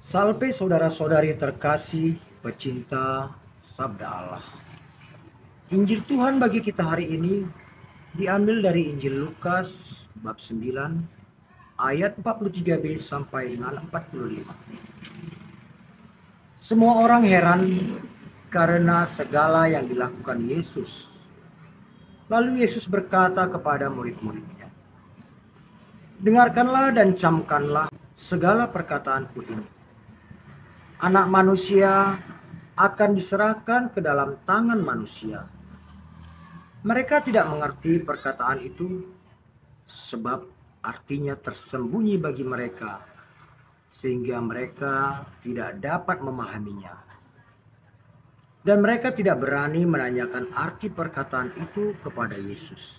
Salve saudara-saudari terkasih, pecinta Sabda Allah. Injil Tuhan bagi kita hari ini diambil dari Injil Lukas bab 9 ayat 43b sampai dengan 45. Semua orang heran karena segala yang dilakukan Yesus. Lalu Yesus berkata kepada murid-muridnya, "Dengarkanlah dan camkanlah segala perkataanku ini. Anak manusia akan diserahkan ke dalam tangan manusia." Mereka tidak mengerti perkataan itu, sebab artinya tersembunyi bagi mereka, sehingga mereka tidak dapat memahaminya. Dan mereka tidak berani menanyakan arti perkataan itu kepada Yesus.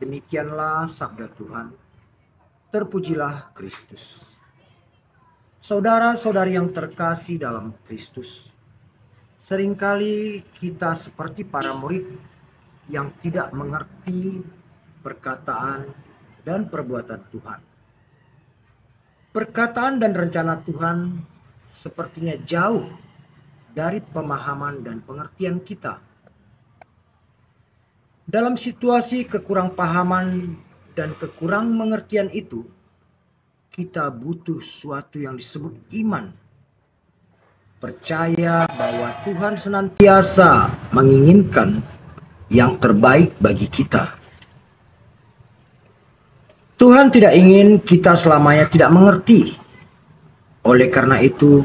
Demikianlah sabda Tuhan. Terpujilah Kristus. Saudara-saudari yang terkasih dalam Kristus, seringkali kita seperti para murid yang tidak mengerti perkataan dan perbuatan Tuhan. Perkataan dan rencana Tuhan sepertinya jauh dari pemahaman dan pengertian kita. Dalam situasi kekurangpahaman dan kekurang mengertian itu, kita butuh suatu yang disebut iman. Percaya bahwa Tuhan senantiasa menginginkan yang terbaik bagi kita. Tuhan tidak ingin kita selamanya tidak mengerti. Oleh karena itu,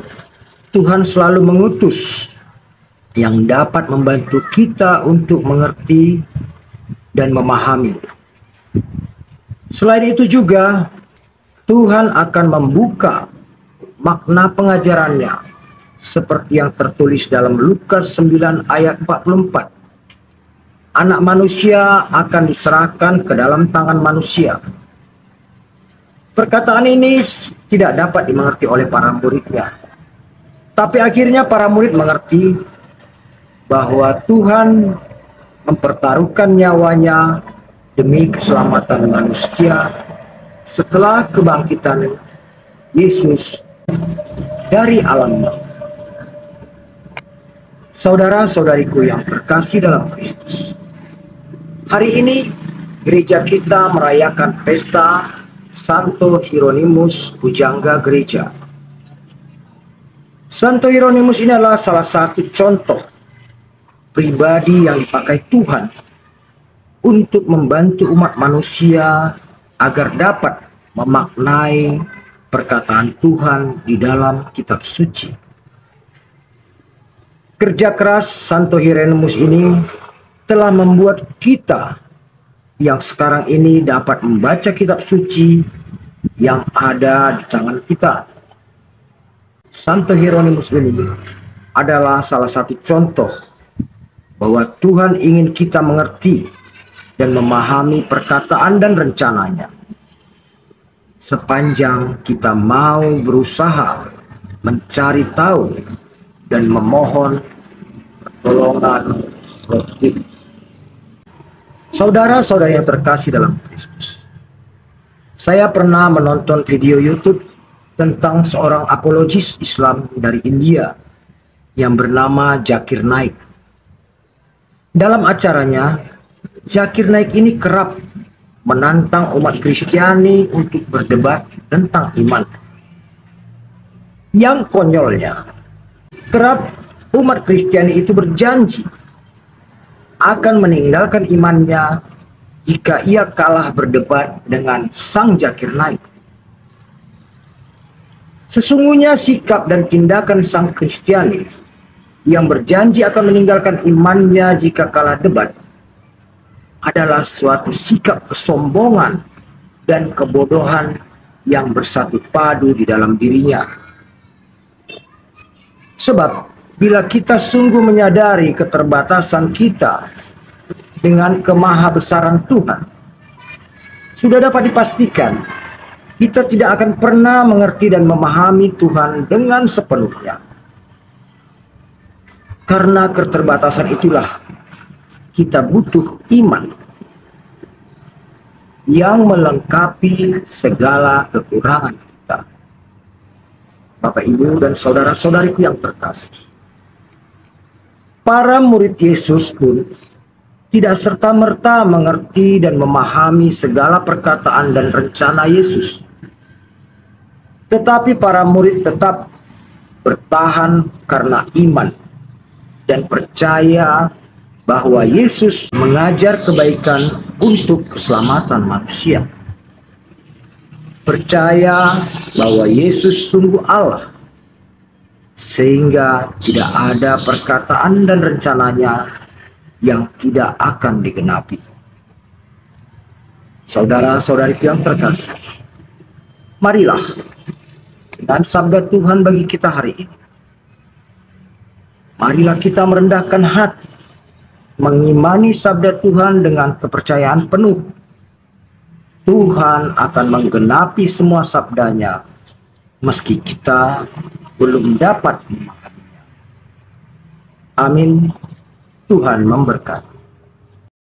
Tuhan selalu mengutus yang dapat membantu kita untuk mengerti dan memahami. Selain itu juga, Tuhan akan membuka makna pengajarannya seperti yang tertulis dalam Lukas 9 ayat 44. Anak manusia akan diserahkan ke dalam tangan manusia. Perkataan ini tidak dapat dimengerti oleh para muridnya. Tapi akhirnya para murid mengerti bahwa Tuhan mempertaruhkan nyawanya demi keselamatan manusia setelah kebangkitan Yesus dari alam maut. Saudara-saudariku yang terkasih dalam Kristus, hari ini gereja kita merayakan pesta Santo Hieronymus Pujangga Gereja. Santo Hieronymus ini adalah salah satu contoh pribadi yang dipakai Tuhan untuk membantu umat manusia agar dapat memaknai perkataan Tuhan di dalam kitab suci. Kerja keras Santo Hieronymus ini telah membuat kita yang sekarang ini dapat membaca kitab suci yang ada di tangan kita. Santo Hieronymus ini adalah salah satu contoh bahwa Tuhan ingin kita mengerti dan memahami perkataan dan rencananya. Sepanjang kita mau berusaha mencari tahu dan memohon pertolongan Roh Kudus. Saudara-saudari yang terkasih dalam Kristus, saya pernah menonton video YouTube tentang seorang apologis Islam dari India yang bernama Zakir Naik. Dalam acaranya, Zakir Naik ini kerap menantang umat Kristiani untuk berdebat tentang iman. Yang konyolnya, kerap umat Kristiani itu berjanji akan meninggalkan imannya jika ia kalah berdebat dengan sang Zakir Naik. Sesungguhnya sikap dan tindakan sang Kristiani yang berjanji akan meninggalkan imannya jika kalah debat adalah suatu sikap kesombongan dan kebodohan yang bersatu padu di dalam dirinya. Sebab bila kita sungguh menyadari keterbatasan kita dengan kemahabesaran Tuhan, sudah dapat dipastikan kita tidak akan pernah mengerti dan memahami Tuhan dengan sepenuhnya. Karena keterbatasan itulah kita butuh iman yang melengkapi segala kekurangan kita. Bapak, Ibu, dan saudara-saudariku yang terkasih. Para murid Yesus pun tidak serta-merta mengerti dan memahami segala perkataan dan rencana Yesus. Tetapi para murid tetap bertahan karena iman dan percaya bahwa Yesus mengajar kebaikan untuk keselamatan manusia. Percaya bahwa Yesus sungguh Allah, sehingga tidak ada perkataan dan rencananya yang tidak akan digenapi. Saudara-saudariku yang terkasih, marilah dengan sabda Tuhan bagi kita hari ini, marilah kita merendahkan hati, mengimani sabda Tuhan dengan kepercayaan penuh. Tuhan akan menggenapi semua sabdanya, meski kita belum dapat memahaminya. Amin. Tuhan memberkati.